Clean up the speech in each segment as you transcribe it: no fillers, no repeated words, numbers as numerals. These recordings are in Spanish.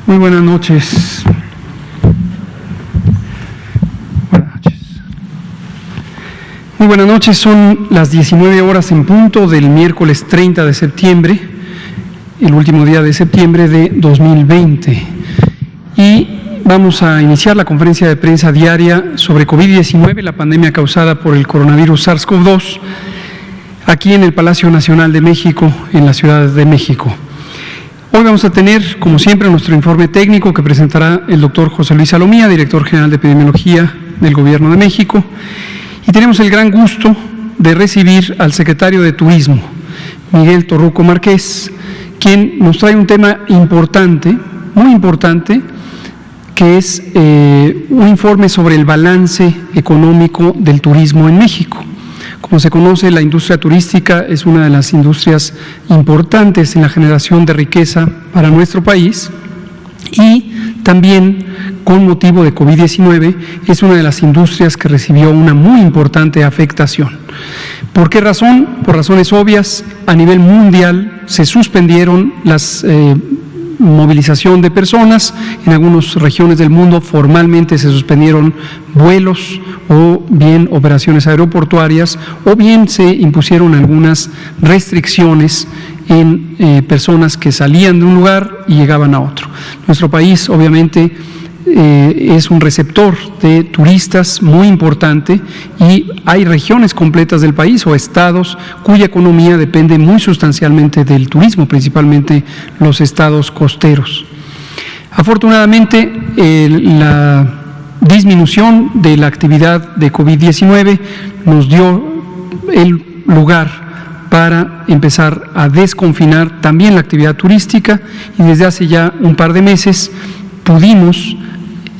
Muy buenas noches. Muy buenas noches, son las 19 horas en punto del miércoles 30 de septiembre, el último día de septiembre de 2020. Y vamos a iniciar la conferencia de prensa diaria sobre COVID-19, la pandemia causada por el coronavirus SARS-CoV-2, aquí en el Palacio Nacional de México, en la Ciudad de México. Hoy vamos a tener, como siempre, nuestro informe técnico que presentará el doctor José Luis Salomía, director general de Epidemiología del Gobierno de México. Y tenemos el gran gusto de recibir al secretario de Turismo, Miguel Torruco Márquez, quien nos trae un tema importante, muy importante, que es un informe sobre el balance económico del turismo en México. Como se conoce, la industria turística es una de las industrias importantes en la generación de riqueza para nuestro país y también, con motivo de COVID-19, es una de las industrias que recibió una muy importante afectación. ¿Por qué razón? Por razones obvias, a nivel mundial se suspendieron las movilización de personas, en algunas regiones del mundo formalmente se suspendieron vuelos o bien operaciones aeroportuarias o bien se impusieron algunas restricciones en personas que salían de un lugar y llegaban a otro. Nuestro país obviamente es un receptor de turistas muy importante y hay regiones completas del país o estados cuya economía depende muy sustancialmente del turismo, principalmente los estados costeros. Afortunadamente, la disminución de la actividad de COVID-19 nos dio el lugar para empezar a desconfinar también la actividad turística y desde hace ya un par de meses pudimos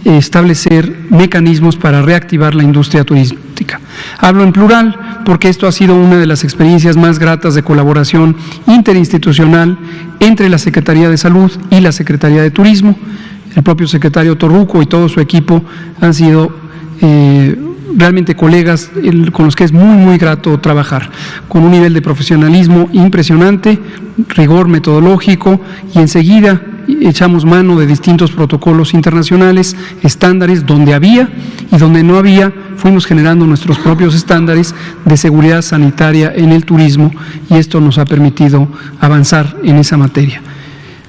establecer mecanismos para reactivar la industria turística. Hablo en plural porque esto ha sido una de las experiencias más gratas de colaboración interinstitucional entre la Secretaría de Salud y la Secretaría de Turismo. El propio secretario Torruco y todo su equipo han sido realmente colegas con los que es muy grato trabajar, con un nivel de profesionalismo impresionante, rigor metodológico y enseguida echamos mano de distintos protocolos internacionales, estándares donde había y donde no había, fuimos generando nuestros propios estándares de seguridad sanitaria en el turismo y esto nos ha permitido avanzar en esa materia.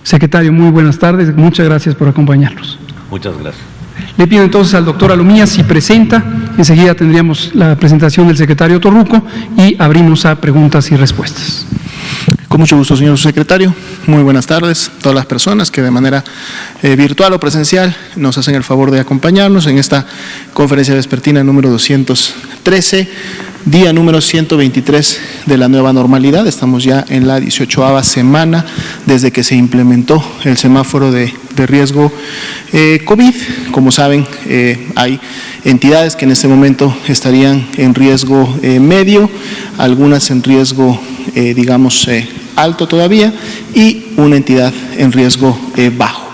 Secretario, muy buenas tardes, muchas gracias por acompañarnos. Muchas gracias. Le pido entonces al doctor Alomía si presenta, enseguida tendríamos la presentación del secretario Torruco y abrimos a preguntas y respuestas. Con mucho gusto, señor secretario. Muy buenas tardes a todas las personas que de manera virtual o presencial nos hacen el favor de acompañarnos en esta conferencia vespertina número 213, día número 123 de la nueva normalidad. Estamos ya en la 18ª semana desde que se implementó el semáforo de riesgo COVID. Como saben, hay entidades que en este momento estarían en riesgo medio, algunas en riesgo, alto todavía, y una entidad en riesgo bajo.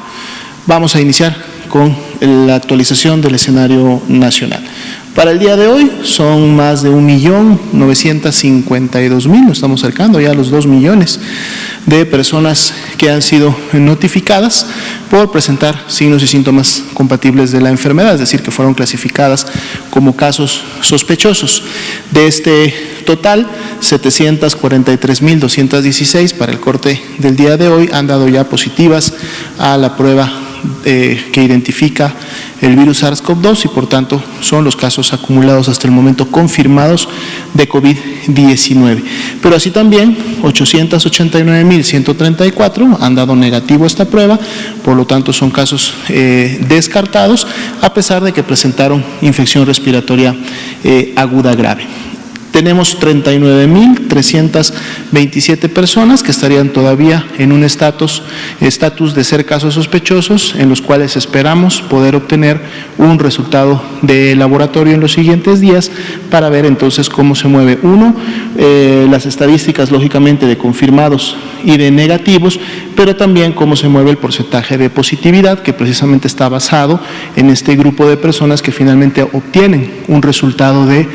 Vamos a iniciar con la actualización del escenario nacional. Para el día de hoy son más de 1.952.000, nos estamos acercando ya a los 2 millones de personas que han sido notificadas por presentar signos y síntomas compatibles de la enfermedad, es decir, que fueron clasificadas como casos sospechosos. De este total, 743.216 para el corte del día de hoy han dado ya positivas a la prueba que identifica el virus SARS-CoV-2 y por tanto son los casos acumulados hasta el momento confirmados de COVID-19. Pero así también 889.134 han dado negativo a esta prueba, por lo tanto son casos descartados a pesar de que presentaron infección respiratoria aguda grave. Tenemos 39.327 personas que estarían todavía en un estatus de ser casos sospechosos, en los cuales esperamos poder obtener un resultado de laboratorio en los siguientes días para ver entonces cómo se mueve las estadísticas lógicamente de confirmados y de negativos, pero también cómo se mueve el porcentaje de positividad que precisamente está basado en este grupo de personas que finalmente obtienen un resultado de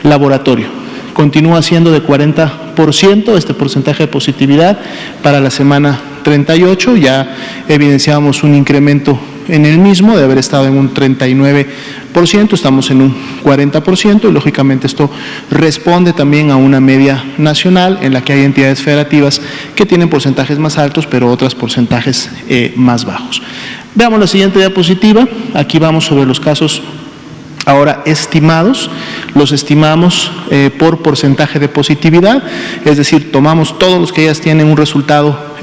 laboratorio. Continúa siendo de 40% este porcentaje de positividad para la semana 38, ya evidenciamos un incremento en el mismo, de haber estado en un 39%, estamos en un 40%, y lógicamente esto responde también a una media nacional en la que hay entidades federativas que tienen porcentajes más altos, pero otras porcentajes más bajos. Veamos la siguiente diapositiva. Aquí vamos sobre los casos ahora estimados. Los estimamos por porcentaje de positividad, es decir, tomamos todos los que ya tienen un resultado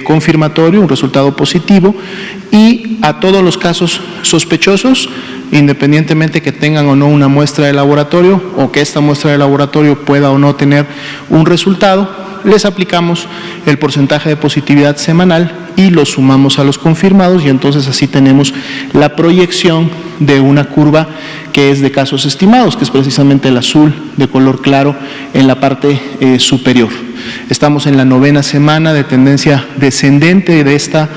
confirmatorio, un resultado positivo, y a todos los casos sospechosos, independientemente que tengan o no una muestra de laboratorio o que esta muestra de laboratorio pueda o no tener un resultado, les aplicamos el porcentaje de positividad semanal y lo sumamos a los confirmados, y entonces así tenemos la proyección de una curva que es de casos estimados, que es precisamente el azul de color claro en la parte superior. Estamos en la 9ª semana de tendencia descendente de esta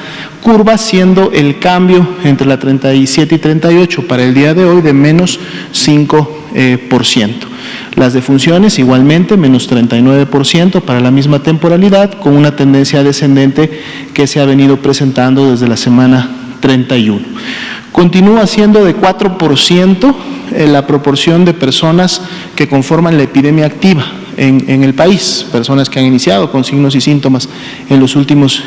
curva, siendo el cambio entre la 37 y 38 para el día de hoy de menos 5%. Las defunciones igualmente menos 39% para la misma temporalidad, con una tendencia descendente que se ha venido presentando desde la semana 31. Continúa siendo de 4% la proporción de personas que conforman la epidemia activa en el país, personas que han iniciado con signos y síntomas en los últimos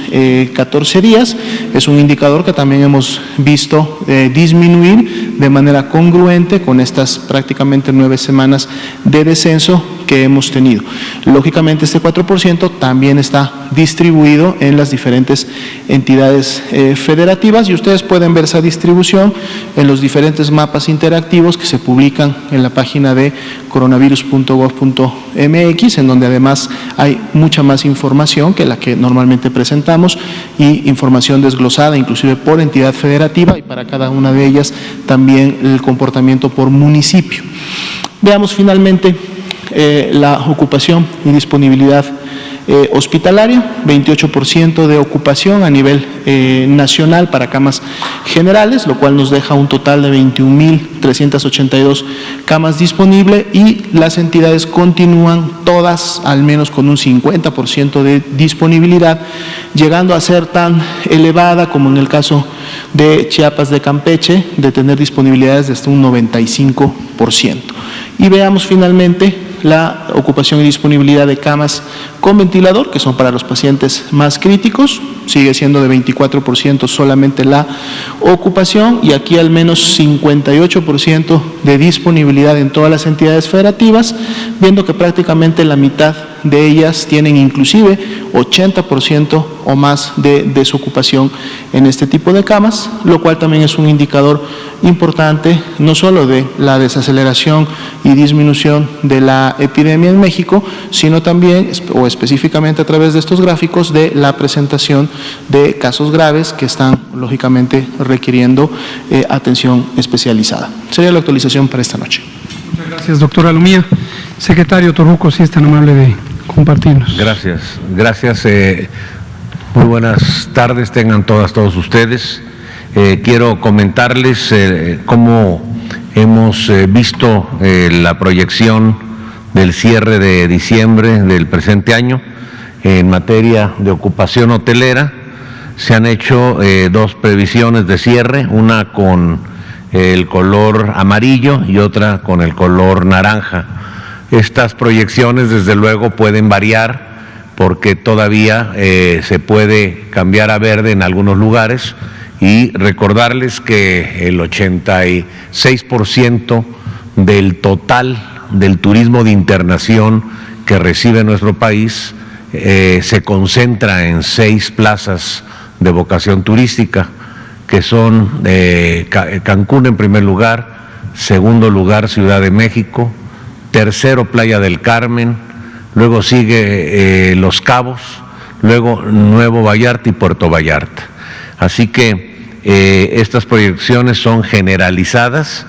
14 días. Es un indicador que también hemos visto disminuir de manera congruente con estas prácticamente 9 semanas de descenso que hemos tenido. Lógicamente este 4% también está distribuido en las diferentes entidades federativas, y ustedes pueden ver esa distribución en los diferentes mapas interactivos que se publican en la página de coronavirus.gov.mx, en donde además hay mucha más información que la que normalmente presentamos, y información desglosada inclusive por entidad federativa, y para cada una de ellas también el comportamiento por municipio. Veamos finalmente la ocupación y disponibilidad hospitalaria. 28% de ocupación a nivel nacional para camas generales, lo cual nos deja un total de 21.382 camas disponibles, y las entidades continúan todas al menos con un 50% de disponibilidad, llegando a ser tan elevada como en el caso de Chiapas de Campeche, de tener disponibilidades de hasta un 95%. Y veamos finalmente la ocupación y disponibilidad de camas con ventilador, que son para los pacientes más críticos. Sigue siendo de 24% solamente la ocupación, y aquí al menos 58% de disponibilidad en todas las entidades federativas, viendo que prácticamente la mitad de ellas tienen inclusive 80% o más de desocupación en este tipo de camas, lo cual también es un indicador importante no solo de la desaceleración y disminución de la epidemia en México, sino también, o específicamente a través de estos gráficos, de la presentación de casos graves que están lógicamente requiriendo atención especializada. Sería la actualización para esta noche. Muchas gracias, doctora Lumía. Secretario Torruco, si es tan amable de compartirnos. Gracias. Muy buenas tardes tengan todos ustedes. Quiero comentarles cómo hemos visto la proyección del cierre de diciembre del presente año en materia de ocupación hotelera. Se han hecho 2 previsiones de cierre, una con el color amarillo y otra con el color naranja. Estas proyecciones desde luego pueden variar porque todavía se puede cambiar a verde en algunos lugares, y recordarles que el 86% del total del turismo de internación que recibe nuestro país se concentra en 6 plazas de vocación turística, que son Cancún en primer lugar, segundo lugar Ciudad de México, tercero Playa del Carmen, luego sigue Los Cabos, luego Nuevo Vallarta y Puerto Vallarta. Así que estas proyecciones son generalizadas,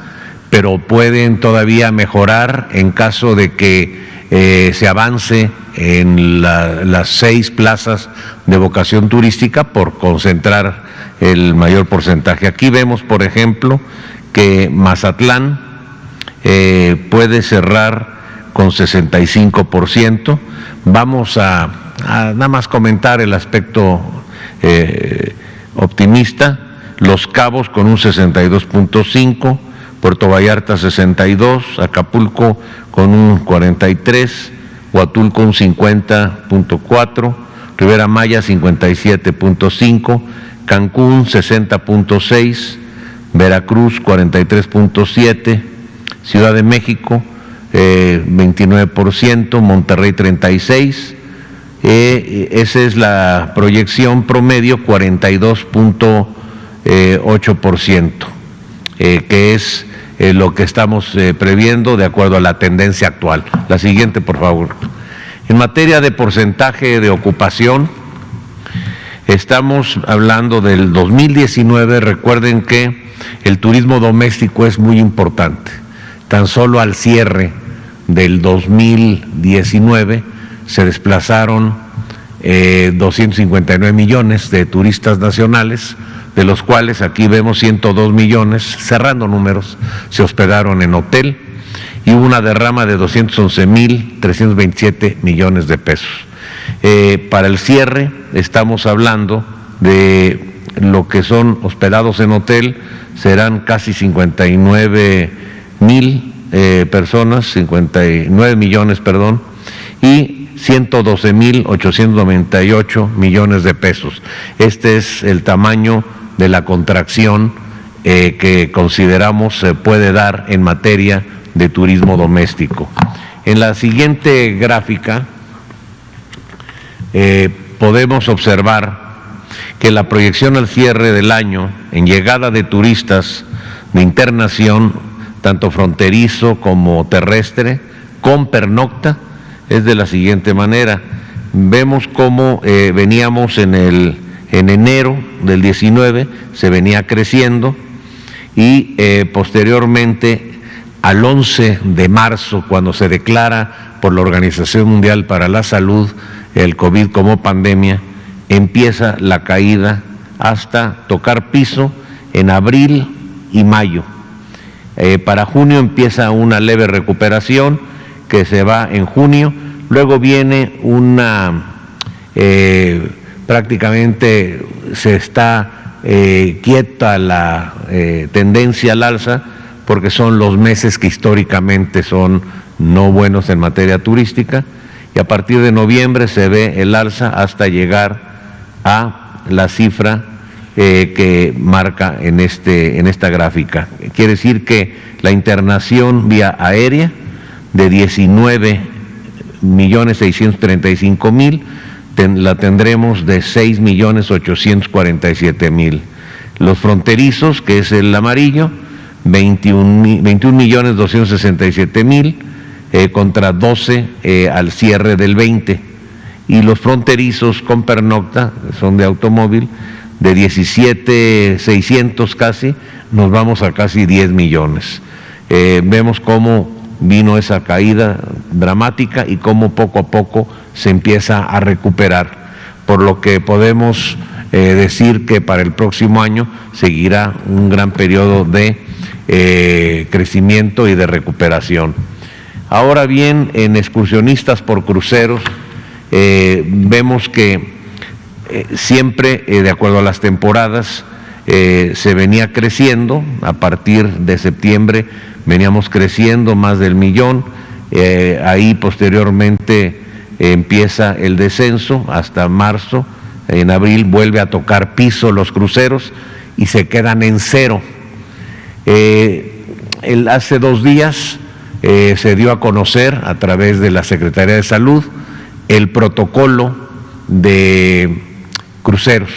pero pueden todavía mejorar en caso de que se avance en las 6 plazas de vocación turística por concentrar el mayor porcentaje. Aquí vemos, por ejemplo, que Mazatlán puede cerrar con 65%. Vamos a nada más comentar el aspecto optimista. Los Cabos con un 62.5, Puerto Vallarta 62, Acapulco con un 43, Huatulco un 50.4, Rivera Maya 57.5, Cancún 60.6, Veracruz 43.7, Ciudad de México 29%, Monterrey 36%, esa es la proyección promedio 42.8%, que es lo que estamos previendo de acuerdo a la tendencia actual. La siguiente, por favor. En materia de porcentaje de ocupación, estamos hablando del 2019, recuerden que el turismo doméstico es muy importante. Tan solo al cierre del 2019 se desplazaron 259 millones de turistas nacionales, de los cuales aquí vemos 102 millones, cerrando números, se hospedaron en hotel y hubo una derrama de 211.327 millones de pesos. Para el cierre estamos hablando de lo que son hospedados en hotel, serán casi 59.000 personas, 59 millones, perdón, y 112.898 millones de pesos. Este es el tamaño de la contracción que consideramos se puede dar en materia de turismo doméstico. En la siguiente gráfica podemos observar que la proyección al cierre del año en llegada de turistas de internación, tanto fronterizo como terrestre, con pernocta, es de la siguiente manera. Vemos cómo veníamos en enero del 19, se venía creciendo y posteriormente al 11 de marzo, cuando se declara por la Organización Mundial para la Salud el COVID como pandemia, empieza la caída hasta tocar piso en abril y mayo. Para junio empieza una leve recuperación que se va en junio, luego viene una, prácticamente se está quieta la tendencia al alza, porque son los meses que históricamente son no buenos en materia turística, y a partir de noviembre se ve el alza hasta llegar a la cifra que marca en esta gráfica. Quiere decir que la internación vía aérea de 19.635.000 la tendremos de 6.847.000. Los fronterizos, que es el amarillo, 21.267.000 contra 12 al cierre del 20, y los fronterizos con pernocta, son de automóvil, de 17.600 casi, nos vamos a casi 10 millones. Vemos cómo vino esa caída dramática y cómo poco a poco se empieza a recuperar, por lo que podemos decir que para el próximo año seguirá un gran periodo de crecimiento y de recuperación. Ahora bien, en excursionistas por cruceros, vemos que siempre, de acuerdo a las temporadas, se venía creciendo. A partir de septiembre veníamos creciendo más del 1.000.000, ahí posteriormente empieza el descenso hasta marzo. En abril vuelve a tocar piso los cruceros y se quedan en cero. Hace 2 días se dio a conocer a través de la Secretaría de Salud el protocolo de cruceros,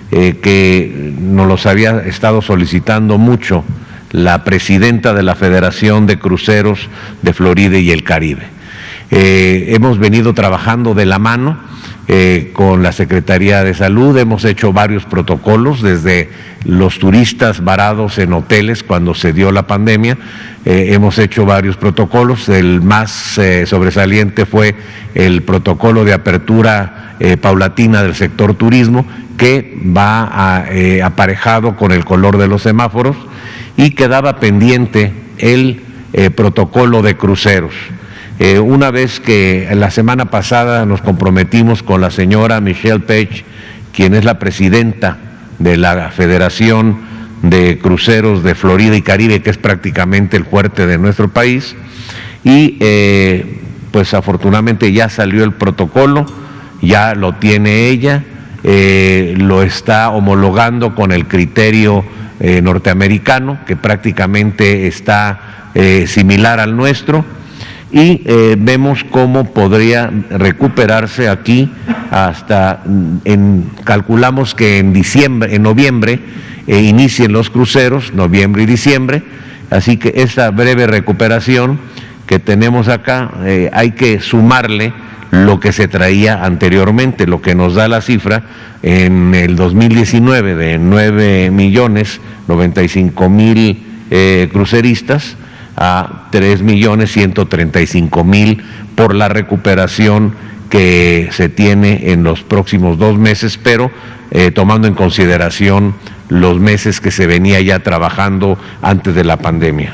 que nos los había estado solicitando mucho la presidenta de la Federación de Cruceros de Florida y el Caribe. Hemos venido trabajando de la mano con la Secretaría de Salud, hemos hecho varios protocolos, desde los turistas varados en hoteles cuando se dio la pandemia, hemos hecho varios protocolos. El más sobresaliente fue el protocolo de apertura paulatina del sector turismo, que va aparejado con el color de los semáforos, y quedaba pendiente el protocolo de cruceros. Una vez que la semana pasada nos comprometimos con la señora Michelle Page, quien es la presidenta de la Federación de Cruceros de Florida y Caribe, que es prácticamente el fuerte de nuestro país, y pues afortunadamente ya salió el protocolo, ya lo tiene ella, lo está homologando con el criterio norteamericano, que prácticamente está similar al nuestro, y vemos cómo podría recuperarse aquí hasta, calculamos que en noviembre inicien los cruceros, noviembre y diciembre, así que esa breve recuperación que tenemos acá hay que sumarle lo que se traía anteriormente, lo que nos da la cifra en el 2019 de 9.095.000 cruceristas a 3.135.000 por la recuperación que se tiene en los próximos 2 meses, pero tomando en consideración los meses que se venía ya trabajando antes de la pandemia.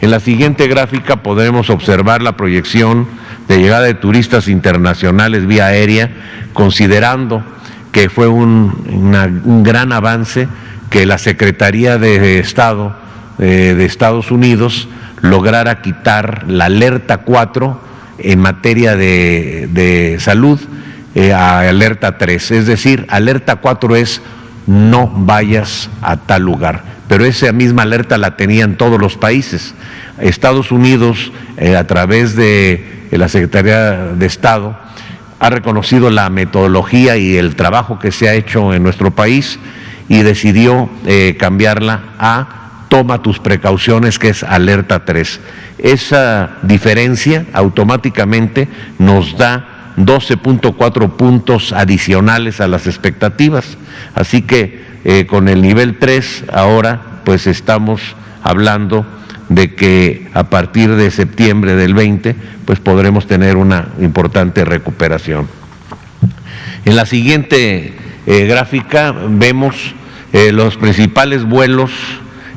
En la siguiente gráfica podremos observar la proyección de llegada de turistas internacionales vía aérea, considerando que fue un gran avance que la Secretaría de Estado de Estados Unidos lograra quitar la alerta 4 en materia de salud a alerta 3, es decir, alerta 4 es no vayas a tal lugar, pero esa misma alerta la tenían todos los países. Estados Unidos, a través de la Secretaría de Estado, ha reconocido la metodología y el trabajo que se ha hecho en nuestro país y decidió cambiarla a toma tus precauciones, que es alerta 3. Esa diferencia automáticamente nos da 12.4 puntos adicionales a las expectativas, así que con el nivel 3 ahora pues estamos hablando de que a partir de septiembre del 20 pues podremos tener una importante recuperación. En la siguiente gráfica vemos los principales vuelos,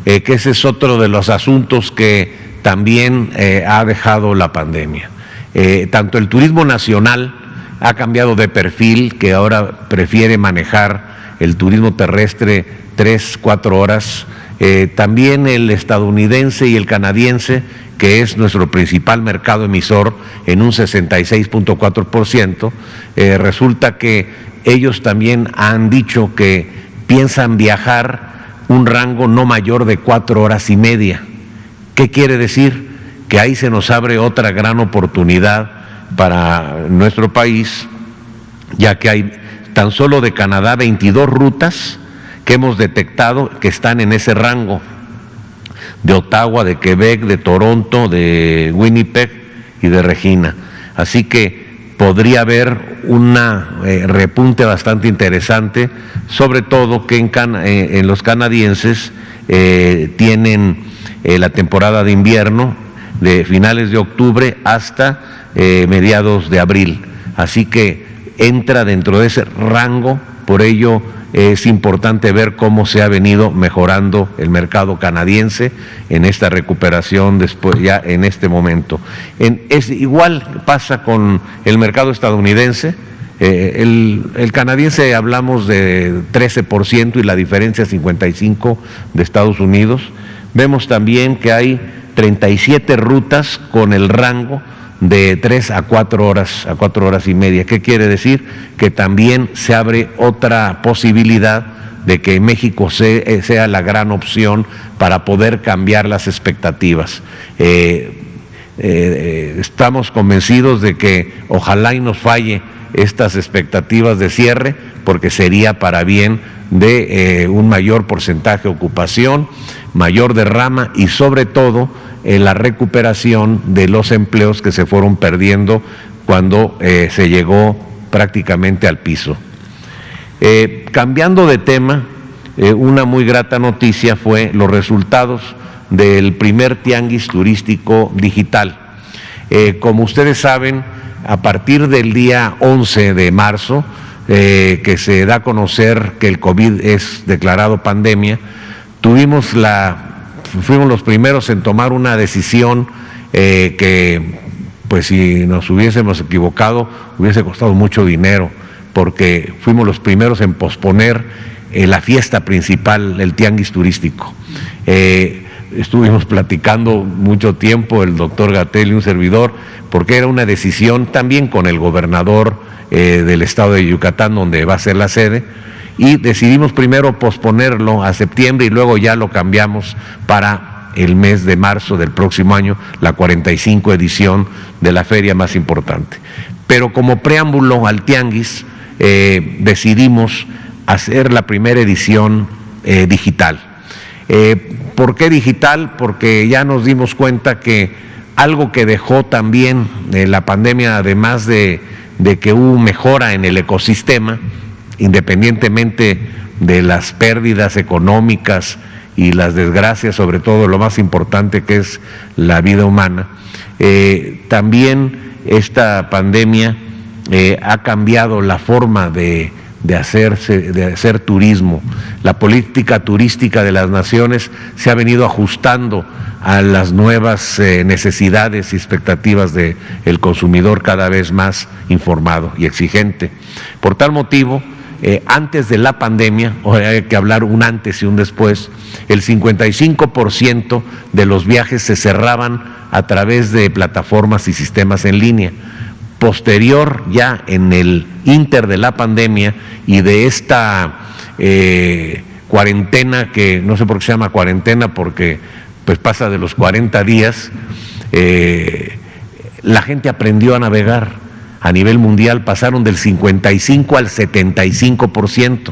que ese es otro de los asuntos que también ha dejado la pandemia. Tanto el turismo nacional ha cambiado de perfil, que ahora prefiere manejar el turismo terrestre 3-4 horas, también el estadounidense y el canadiense, que es nuestro principal mercado emisor en un 66.4%, resulta que ellos también han dicho que piensan viajar un rango no mayor de 4 horas y media. ¿Qué quiere decir? Que ahí se nos abre otra gran oportunidad para nuestro país, ya que hay tan solo de Canadá 22 rutas que hemos detectado que están en ese rango, de Ottawa, de Quebec, de Toronto, de Winnipeg y de Regina. Así que podría haber una repunte bastante interesante, sobre todo que en los canadienses tienen la temporada de invierno de finales de octubre hasta mediados de abril. Así que entra dentro de ese rango, por ello es importante ver cómo se ha venido mejorando el mercado canadiense en esta recuperación después, ya en este momento. Igual pasa con el mercado estadounidense. El canadiense hablamos de 13% y la diferencia es 55% de Estados Unidos. Vemos también que hay 37 rutas con el rango de 3 a 4 horas, a 4 horas y media. ¿Qué quiere decir? Que también se abre otra posibilidad de que México sea la gran opción para poder cambiar las expectativas. Estamos convencidos de que ojalá y nos falle estas expectativas de cierre, porque sería para bien de un mayor porcentaje de ocupación, mayor derrama y sobre todo la recuperación de los empleos que se fueron perdiendo cuando se llegó prácticamente al piso. Cambiando de tema, una muy grata noticia fue los resultados del primer tianguis turístico digital. Como ustedes saben, a partir del día 11 de marzo, que se da a conocer que el COVID es declarado pandemia, fuimos los primeros en tomar una decisión que, pues si nos hubiésemos equivocado, hubiese costado mucho dinero, porque fuimos los primeros en posponer la fiesta principal, el tianguis turístico. Estuvimos platicando mucho tiempo, el doctor Gatell y un servidor, porque era una decisión también con el gobernador del estado de Yucatán, donde va a ser la sede, y decidimos primero posponerlo a septiembre y luego ya lo cambiamos para el mes de marzo del próximo año, la 45 edición de la feria más importante. Pero como preámbulo al tianguis, decidimos hacer la primera edición digital. ¿Por qué digital? Porque ya nos dimos cuenta que algo que dejó también la pandemia, además de que hubo mejora en el ecosistema, independientemente de las pérdidas económicas y las desgracias, sobre todo lo más importante que es la vida humana, también esta pandemia ha cambiado la forma de hacer turismo. La política turística de las naciones se ha venido ajustando a las nuevas necesidades y expectativas del consumidor cada vez más informado y exigente. Por tal motivo, antes de la pandemia, hay que hablar un antes y un después, el 55% de los viajes se cerraban a través de plataformas y sistemas en línea. Posterior, ya en el inter de la pandemia y de esta cuarentena, que no sé por qué se llama cuarentena, porque pues pasa de los 40 días, la gente aprendió a navegar. A nivel mundial pasaron del 55 al 75%.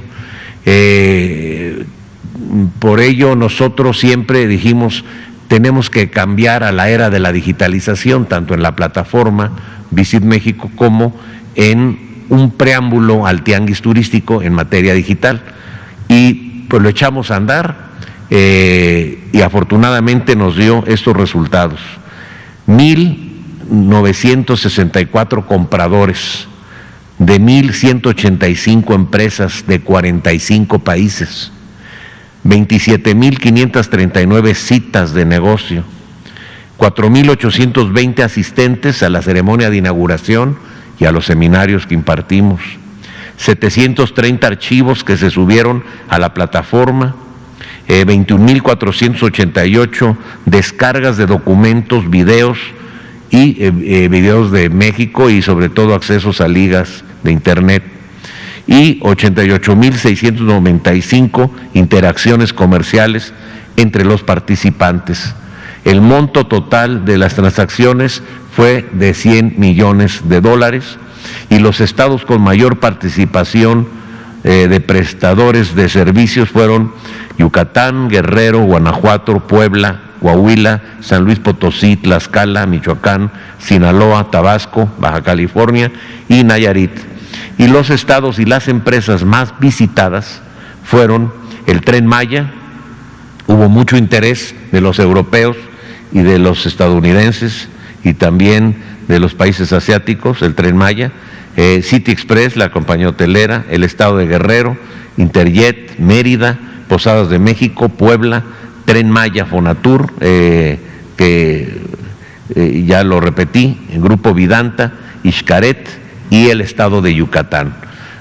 Por ello nosotros siempre dijimos, tenemos que cambiar a la era de la digitalización, tanto en la plataforma Visit México como en un preámbulo al tianguis turístico en materia digital. Y pues lo echamos a andar y afortunadamente nos dio estos resultados. 1,964 compradores de 1,185 empresas de 45 países, 27,539 citas de negocio, 4,820 asistentes a la ceremonia de inauguración y a los seminarios que impartimos, 730 archivos que se subieron a la plataforma, 21,488 descargas de documentos, videos y videos de México y sobre todo accesos a ligas de internet, y 88,695 interacciones comerciales entre los participantes. El monto total de las transacciones fue de $100 millones y los estados con mayor participación de prestadores de servicios fueron Yucatán, Guerrero, Guanajuato, Puebla, Coahuila, San Luis Potosí, Tlaxcala, Michoacán, Sinaloa, Tabasco, Baja California y Nayarit. Y los estados y las empresas más visitadas fueron el Tren Maya. Hubo mucho interés de los europeos y de los estadounidenses y también de los países asiáticos, el Tren Maya, City Express, la compañía hotelera, el estado de Guerrero, Interjet, Mérida, Posadas de México, Puebla, Tren Maya, Fonatur, que ya lo repetí, el Grupo Vidanta, Xcaret y el estado de Yucatán.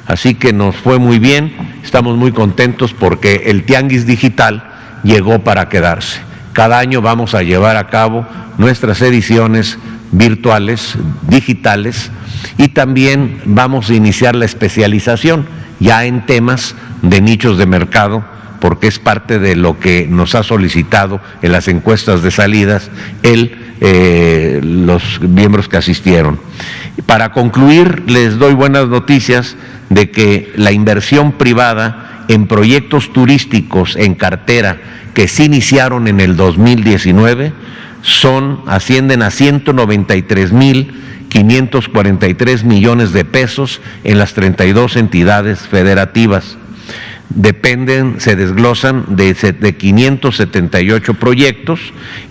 Así que nos fue muy bien, estamos muy contentos porque el tianguis digital llegó para quedarse. Cada año vamos a llevar a cabo nuestras ediciones virtuales, digitales, y también vamos a iniciar la especialización ya en temas de nichos de mercado, porque es parte de lo que nos ha solicitado en las encuestas de salidas los miembros que asistieron. Para concluir, les doy buenas noticias de que la inversión privada en proyectos turísticos en cartera que se iniciaron en el 2019 ascienden a 193,543 millones de pesos en las 32 entidades federativas. Se desglosan de 578 proyectos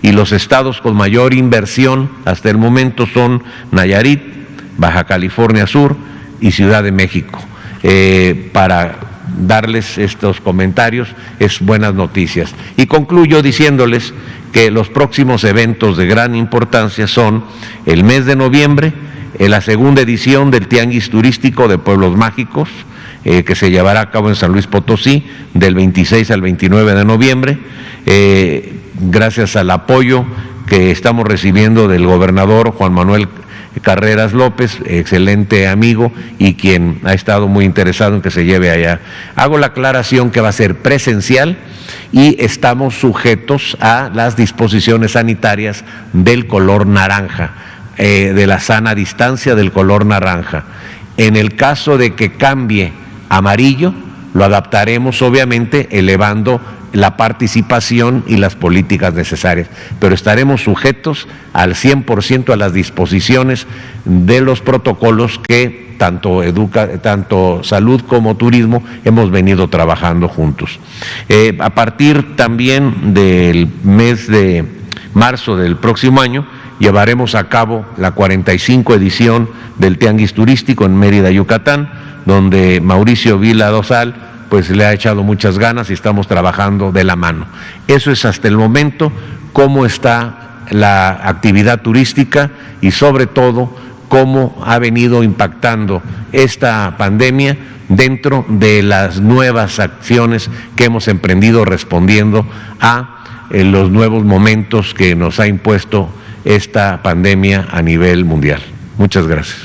y los estados con mayor inversión hasta el momento son Nayarit, Baja California Sur y Ciudad de México. Para darles estos comentarios es buenas noticias. Y concluyo diciéndoles que los próximos eventos de gran importancia son el mes de noviembre, la segunda edición del Tianguis Turístico de Pueblos Mágicos, que se llevará a cabo en San Luis Potosí del 26 al 29 de noviembre, gracias al apoyo que estamos recibiendo del gobernador Juan Manuel Carreras López, excelente amigo y quien ha estado muy interesado en que se lleve allá. Hago la aclaración que va a ser presencial y estamos sujetos a las disposiciones sanitarias del color naranja, de la sana distancia del color naranja. En el caso de que cambie a amarillo, lo adaptaremos obviamente elevando la participación y las políticas necesarias, pero estaremos sujetos al 100% a las disposiciones de los protocolos que tanto salud como turismo hemos venido trabajando juntos. A partir también del mes de marzo del próximo año, llevaremos a cabo la 45 edición del Tianguis Turístico en Mérida, Yucatán, donde Mauricio Vila Dosal pues le ha echado muchas ganas y estamos trabajando de la mano. Eso es hasta el momento cómo está la actividad turística y sobre todo cómo ha venido impactando esta pandemia dentro de las nuevas acciones que hemos emprendido respondiendo a los nuevos momentos que nos ha impuesto esta pandemia a nivel mundial. Muchas gracias.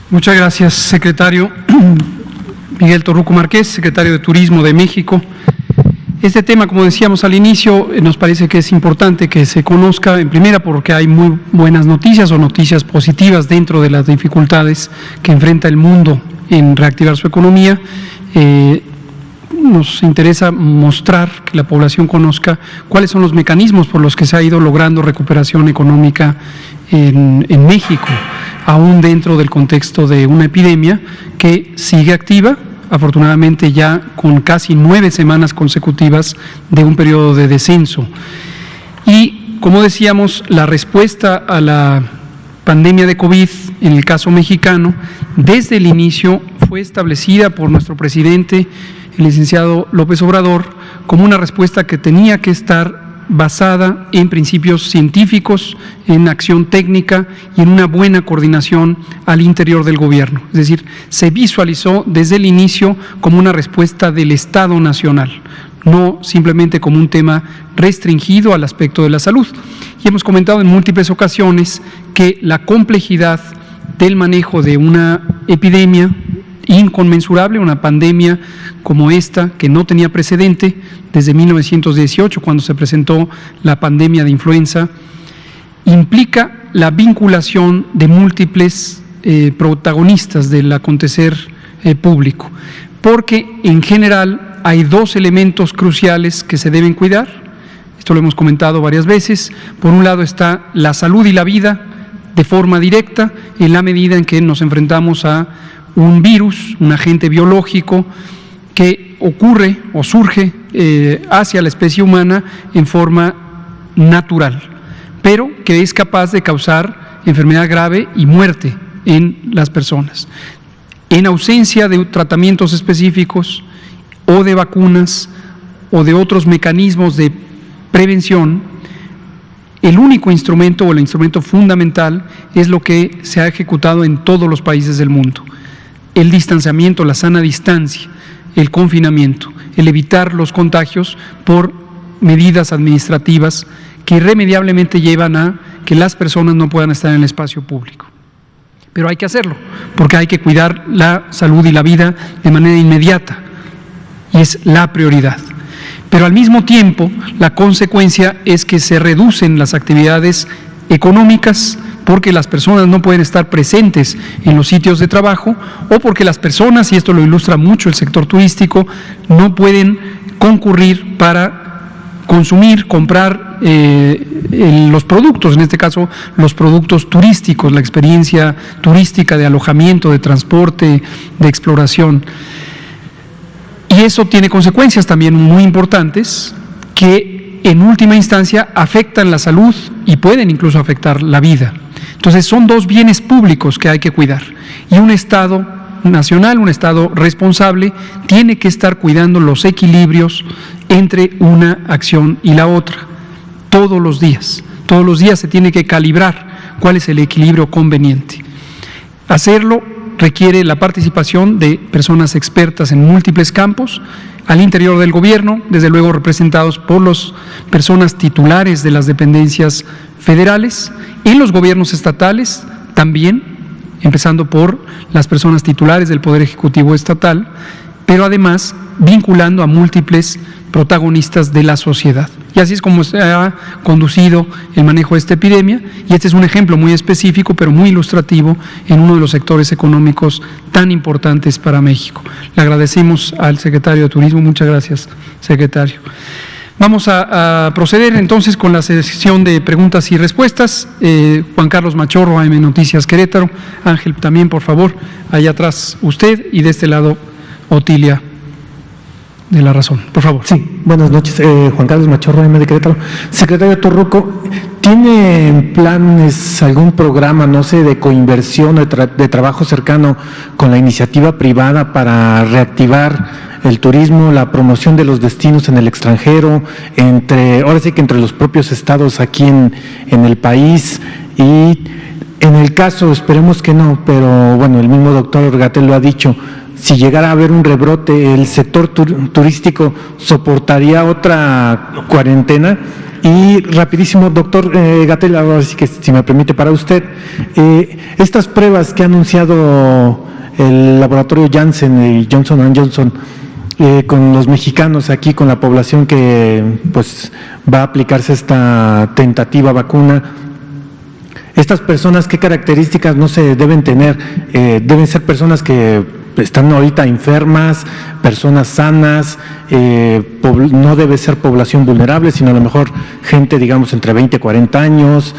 Muchas gracias, secretario. Miguel Torruco Márquez, secretario de Turismo de México. Este tema, como decíamos al inicio, nos parece que es importante que se conozca, en primera porque hay muy buenas noticias o noticias positivas dentro de las dificultades que enfrenta el mundo en reactivar su economía. Nos interesa mostrar que la población conozca cuáles son los mecanismos por los que se ha ido logrando recuperación económica en México, aún dentro del contexto de una epidemia que sigue activa, afortunadamente ya con casi 9 semanas consecutivas de un periodo de descenso. Y, como decíamos, la respuesta a la pandemia de COVID, en el caso mexicano, desde el inicio fue establecida por nuestro presidente, el licenciado López Obrador, como una respuesta que tenía que estar basada en principios científicos, en acción técnica y en una buena coordinación al interior del gobierno. Es decir, se visualizó desde el inicio como una respuesta del Estado Nacional, no simplemente como un tema restringido al aspecto de la salud. Y hemos comentado en múltiples ocasiones que la complejidad del manejo de una epidemia inconmensurable, una pandemia como esta, que no tenía precedente desde 1918, cuando se presentó la pandemia de influenza, implica la vinculación de múltiples protagonistas del acontecer público, porque en general hay 2 elementos cruciales que se deben cuidar. Esto lo hemos comentado varias veces. Por un lado está la salud y la vida de forma directa, en la medida en que nos enfrentamos a un virus, un agente biológico que ocurre o surge hacia la especie humana en forma natural, pero que es capaz de causar enfermedad grave y muerte en las personas. En ausencia de tratamientos específicos o de vacunas o de otros mecanismos de prevención, el único instrumento o el instrumento fundamental es lo que se ha ejecutado en todos los países del mundo: el distanciamiento, la sana distancia, el confinamiento, el evitar los contagios por medidas administrativas que irremediablemente llevan a que las personas no puedan estar en el espacio público. Pero hay que hacerlo, porque hay que cuidar la salud y la vida de manera inmediata, y es la prioridad. Pero al mismo tiempo, la consecuencia es que se reducen las actividades económicas, porque las personas no pueden estar presentes en los sitios de trabajo, o porque las personas, y esto lo ilustra mucho el sector turístico, no pueden concurrir para consumir, comprar los productos, en este caso los productos turísticos, la experiencia turística de alojamiento, de transporte, de exploración. Y eso tiene consecuencias también muy importantes que en última instancia afectan la salud y pueden incluso afectar la vida. Entonces son 2 bienes públicos que hay que cuidar, y un Estado nacional, un Estado responsable, tiene que estar cuidando los equilibrios entre una acción y la otra, todos los días se tiene que calibrar cuál es el equilibrio conveniente. Hacerlo requiere la participación de personas expertas en múltiples campos, al interior del gobierno, desde luego representados por las personas titulares de las dependencias federales, en los gobiernos estatales también, empezando por las personas titulares del Poder Ejecutivo Estatal, pero además vinculando a múltiples protagonistas de la sociedad. Y así es como se ha conducido el manejo de esta epidemia, y este es un ejemplo muy específico, pero muy ilustrativo en uno de los sectores económicos tan importantes para México. Le agradecemos al secretario de Turismo. Muchas gracias, secretario. Vamos a proceder entonces con la sesión de preguntas y respuestas. Juan Carlos Machorro, AM Noticias Querétaro. Ángel, también, por favor, allá atrás usted, y de este lado Otilia de La Razón. Por favor. Sí, buenas noches. Juan Carlos Machorro, AM de Querétaro. Secretario Torruco, ¿tiene en planes algún programa, no sé, de coinversión o de trabajo cercano con la iniciativa privada para reactivar el turismo, la promoción de los destinos en el extranjero, ahora sí que entre los propios estados aquí en el país? Y en el caso, esperemos que no, pero bueno, el mismo doctor Gatell lo ha dicho, si llegara a haber un rebrote, ¿el sector turístico soportaría otra cuarentena? Y rapidísimo, doctor Gatell, ahora sí que si me permite para usted, estas pruebas que ha anunciado el laboratorio Janssen y Johnson & Johnson con los mexicanos aquí, con la población que pues va a aplicarse esta tentativa vacuna, estas personas, ¿qué características no se deben tener? Deben ser personas que están ahorita enfermas, personas sanas, no debe ser población vulnerable, sino a lo mejor gente, digamos, entre 20 y 40 años.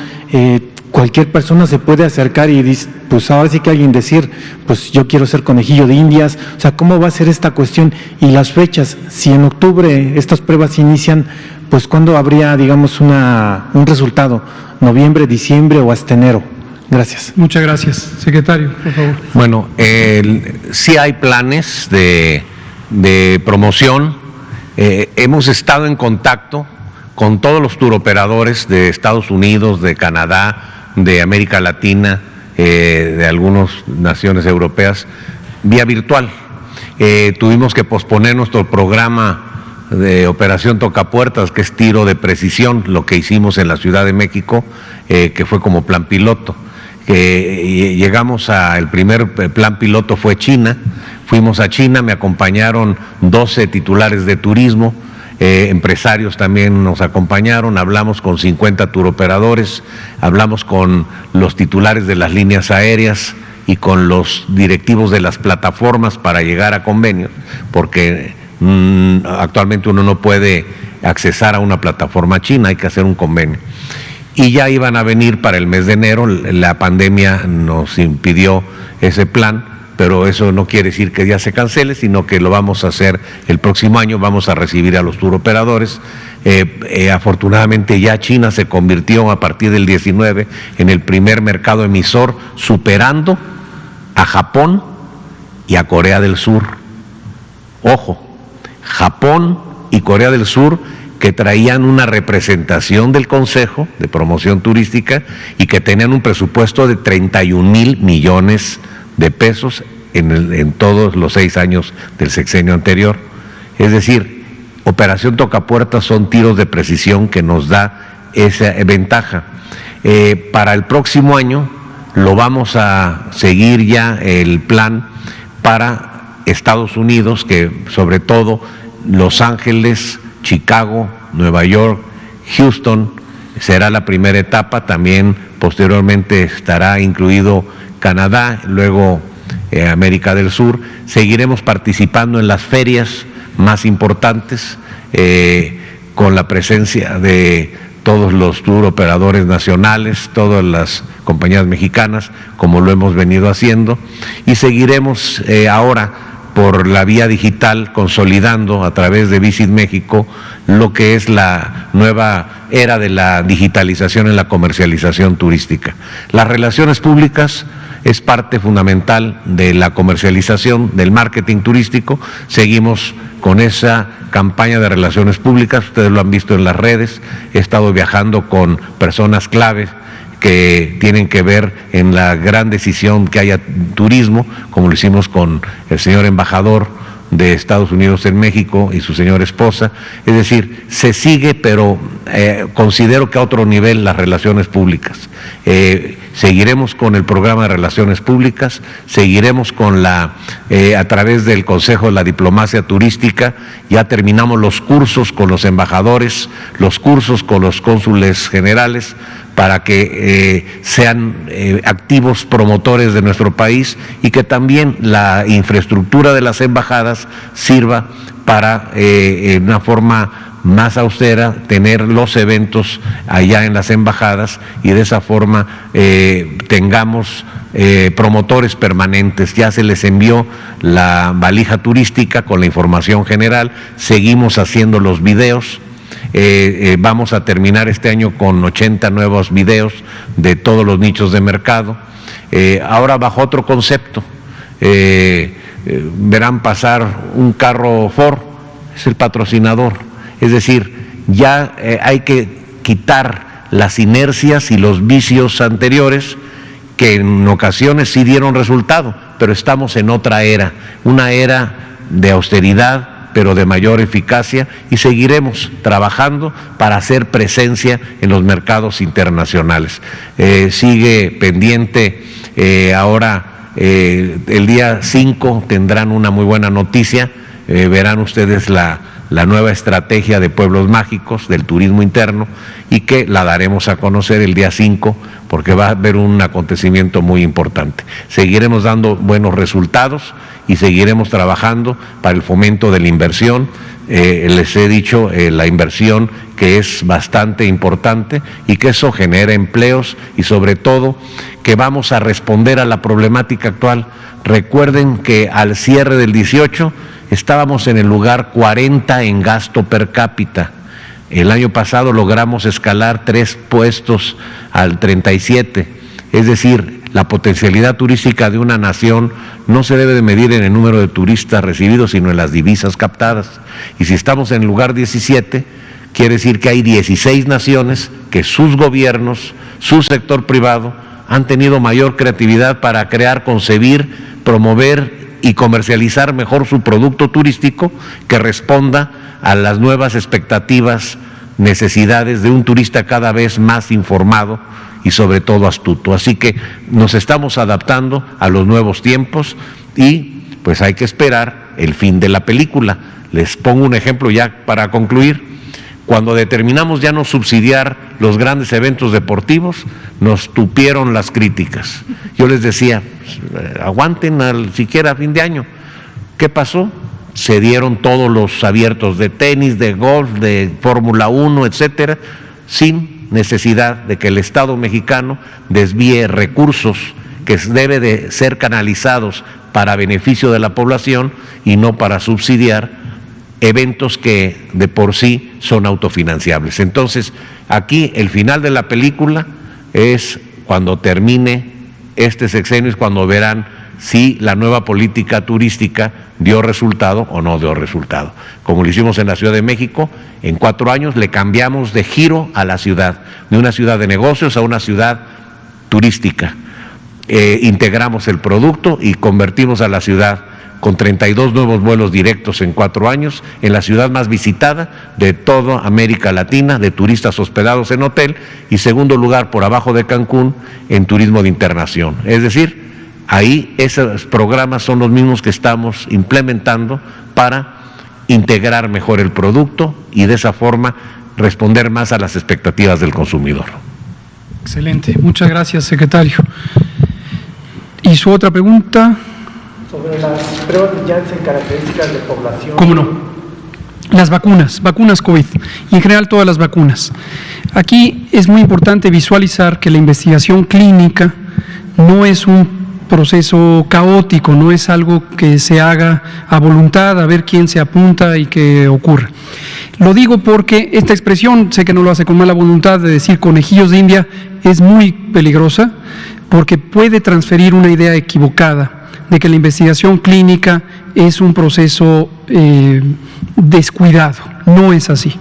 Cualquier persona se puede acercar y pues ahora sí que alguien decir, pues yo quiero ser conejillo de Indias. O sea, ¿cómo va a ser esta cuestión? Y las fechas, si en octubre estas pruebas inician, pues ¿cuándo habría, digamos, un resultado? ¿Noviembre, diciembre o hasta enero? Gracias. Muchas gracias. Secretario, por favor. Bueno, sí hay planes de promoción. Hemos estado en contacto con todos los turoperadores de Estados Unidos, de Canadá, de América Latina, de algunas naciones europeas, vía virtual. Tuvimos que posponer nuestro programa de Operación Tocapuertas, que es tiro de precisión, lo que hicimos en la Ciudad de México, que fue como plan piloto. Llegamos el primer plan piloto fue China, fuimos a China, me acompañaron 12 titulares de turismo, empresarios también nos acompañaron, hablamos con 50 turoperadores, hablamos con los titulares de las líneas aéreas y con los directivos de las plataformas para llegar a convenios, porque actualmente uno no puede accesar a una plataforma china, hay que hacer un convenio. Y ya iban a venir para el mes de enero, la pandemia nos impidió ese plan, pero eso no quiere decir que ya se cancele, sino que lo vamos a hacer el próximo año, vamos a recibir a los turoperadores. Afortunadamente ya China se convirtió a partir del 19 en el primer mercado emisor, superando a Japón y a Corea del Sur. Ojo, Japón y Corea del Sur, que traían una representación del Consejo de Promoción Turística y que tenían un presupuesto de 31,000 millones de pesos en todos los 6 años del sexenio anterior. Es decir, Operación Tocapuertas son tiros de precisión que nos da esa ventaja. Para el próximo año lo vamos a seguir ya el plan para Estados Unidos, que sobre todo Los Ángeles, Chicago, Nueva York, Houston, será la primera etapa, también posteriormente estará incluido Canadá, luego América del Sur. Seguiremos participando en las ferias más importantes, con la presencia de todos los tour operadores nacionales, todas las compañías mexicanas, como lo hemos venido haciendo, y seguiremos ahora por la vía digital, consolidando a través de Visit México lo que es la nueva era de la digitalización en la comercialización turística. Las relaciones públicas es parte fundamental de la comercialización, del marketing turístico. Seguimos con esa campaña de relaciones públicas, ustedes lo han visto en las redes, he estado viajando con personas claves que tienen que ver en la gran decisión que haya turismo, como lo hicimos con el señor embajador de Estados Unidos en México y su señora esposa. Es decir, se sigue, pero considero que a otro nivel las relaciones públicas. Seguiremos con el programa de relaciones públicas, seguiremos con a través del Consejo de la Diplomacia Turística, ya terminamos los cursos con los embajadores, los cursos con los cónsules generales, para que sean activos promotores de nuestro país y que también la infraestructura de las embajadas sirva para, en una forma más austera, tener los eventos allá en las embajadas y de esa forma tengamos promotores permanentes. Ya se les envió la valija turística con la información general, seguimos haciendo los videos. Vamos a terminar este año con 80 nuevos videos de todos los nichos de mercado. Ahora bajo otro concepto, verán pasar un carro Ford, es el patrocinador. Es decir, ya hay que quitar las inercias y los vicios anteriores que en ocasiones sí dieron resultado, pero estamos en otra era, una era de austeridad, pero de mayor eficacia, y seguiremos trabajando para hacer presencia en los mercados internacionales. Sigue pendiente ahora, el día 5 tendrán una muy buena noticia, verán ustedes la nueva estrategia de pueblos mágicos del turismo interno y que la daremos a conocer el día 5 porque va a haber un acontecimiento muy importante. Seguiremos dando buenos resultados y seguiremos trabajando para el fomento de la inversión. Les he dicho la inversión que es bastante importante y que eso genera empleos y sobre todo que vamos a responder a la problemática actual. Recuerden que al cierre del 18 estábamos en el lugar 40 en gasto per cápita. El año pasado logramos escalar 3 puestos al 37. Es decir, la potencialidad turística de una nación no se debe de medir en el número de turistas recibidos, sino en las divisas captadas. Y si estamos en el lugar 17, quiere decir que hay 16 naciones que sus gobiernos, su sector privado, han tenido mayor creatividad para crear, concebir, promover y comercializar mejor su producto turístico que responda a las nuevas expectativas, necesidades de un turista cada vez más informado y sobre todo astuto. Así que nos estamos adaptando a los nuevos tiempos y pues hay que esperar el fin de la película. Les pongo un ejemplo ya para concluir. Cuando determinamos ya no subsidiar los grandes eventos deportivos, nos tupieron las críticas. Yo les decía, aguanten siquiera a fin de año. ¿Qué pasó? Se dieron todos los abiertos de tenis, de golf, de Fórmula 1, etcétera, sin necesidad de que el Estado mexicano desvíe recursos que debe de ser canalizados para beneficio de la población y no para subsidiar eventos que de por sí son autofinanciables. Entonces, aquí el final de la película es cuando termine este sexenio, es cuando verán si la nueva política turística dio resultado o no dio resultado. Como lo hicimos en la Ciudad de México, en 4 años le cambiamos de giro a la ciudad, de una ciudad de negocios a una ciudad turística. Integramos el producto y convertimos a la ciudad con 32 nuevos vuelos directos en 4 años, en la ciudad más visitada de toda América Latina, de turistas hospedados en hotel, y segundo lugar por abajo de Cancún en turismo de internación. Es decir, ahí esos programas son los mismos que estamos implementando para integrar mejor el producto y de esa forma responder más a las expectativas del consumidor. Excelente, muchas gracias, secretario. ¿Y su otra pregunta? Sobre las pruebas de Janssen, características de población. ¿Cómo no? Las vacunas COVID y en general todas las vacunas. Aquí es muy importante visualizar que la investigación clínica no es un proceso caótico, no es algo que se haga a voluntad, a ver quién se apunta y qué ocurre. Lo digo porque esta expresión, sé que no lo hace con mala voluntad, de decir conejillos de India, es muy peligrosa porque puede transferir una idea equivocada de que la investigación clínica es un proceso descuidado. no es así.